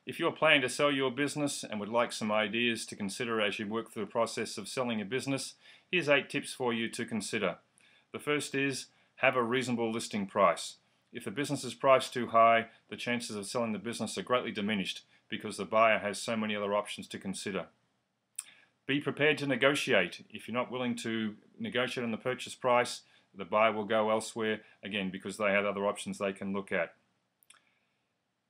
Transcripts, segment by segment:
If you're planning to sell your business and would like some ideas to consider as you work through the process of selling a business, here's 8 tips for you to consider. The first is have a reasonable listing price. If the business is priced too high, the chances of selling the business are greatly diminished because the buyer has so many other options to consider. Be prepared to negotiate. If you're not willing to negotiate on the purchase price, the buyer will go elsewhere, again, because they have other options they can look at.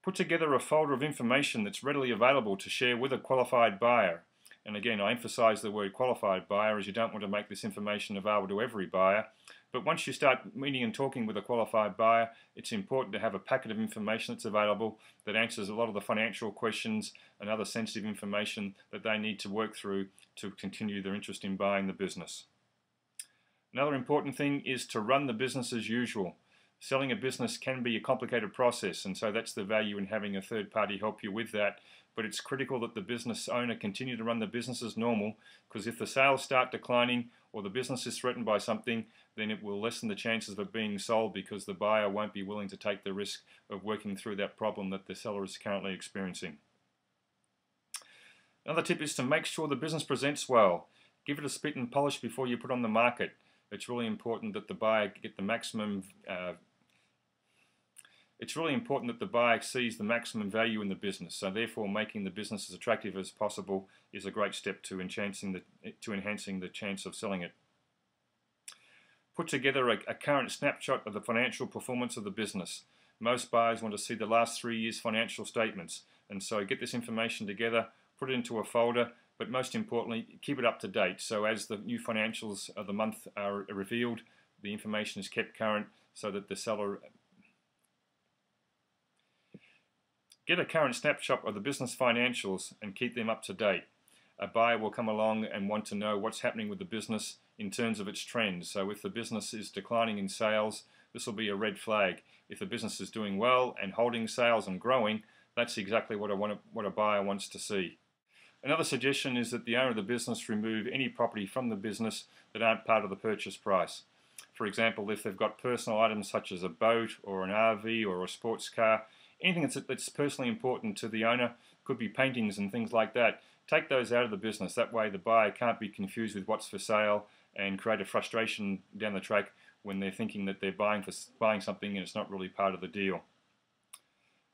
Put together a folder of information that's readily available to share with a qualified buyer. And again, I emphasize the word qualified buyer, as you don't want to make this information available to every buyer. But once you start meeting and talking with a qualified buyer, it's important to have a packet of information that's available that answers a lot of the financial questions and other sensitive information that they need to work through to continue their interest in buying the business. Another important thing is to run the business as usual. Selling a business can be a complicated process, and so that's the value in having a third party help you with that. But it's critical that the business owner continue to run the business as normal, because if the sales start declining or the business is threatened by something, then it will lessen the chances of it being sold, because the buyer won't be willing to take the risk of working through that problem that the seller is currently experiencing. Another tip is to make sure the business presents well. Give it a spit and polish before you put it on the market. It's really important that the buyer get the maximum. It's really important that the buyer sees the maximum value in the business. So therefore, making the business as attractive as possible is a great step to enhancing the chance of selling it. Put together a current snapshot of the financial performance of the business. Most buyers want to see the last 3 years' financial statements, and so get this information together, put it into a folder, but most importantly, keep it up to date. So as the new financials of the month are revealed, the information is kept current so that the seller... Get a current snapshot of the business financials and keep them up to date. A buyer will come along and want to know what's happening with the business in terms of its trends. So if the business is declining in sales, this will be a red flag. If the business is doing well and holding sales and growing, that's exactly what a buyer wants to see. Another suggestion is that the owner of the business remove any property from the business that aren't part of the purchase price. For example, if they've got personal items such as a boat or an RV or a sports car, anything that's personally important to the owner, could be paintings and things like that, take those out of the business. That way the buyer can't be confused with what's for sale and create a frustration down the track when they're thinking that they're buying something and it's not really part of the deal.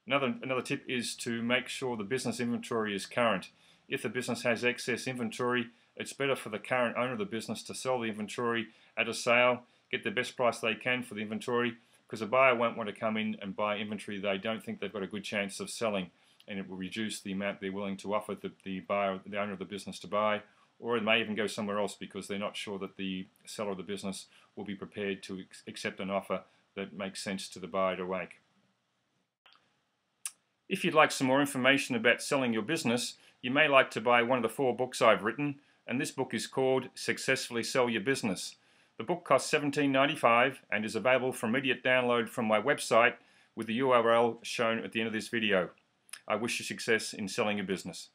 Another tip is to make sure the business inventory is current. If the business has excess inventory, it's better for the current owner of the business to sell the inventory at a sale, get the best price they can for the inventory, because a buyer won't want to come in and buy inventory they don't think they've got a good chance of selling, and it will reduce the amount they're willing to offer the owner of the business to buy, or it may even go somewhere else because they're not sure that the seller of the business will be prepared to accept an offer that makes sense to the buyer to make. If you'd like some more information about selling your business, you may like to buy one of the 4 books I've written, and this book is called Successfully Sell Your Business. The book costs $17.95 and is available for immediate download from my website with the URL shown at the end of this video. I wish you success in selling your business.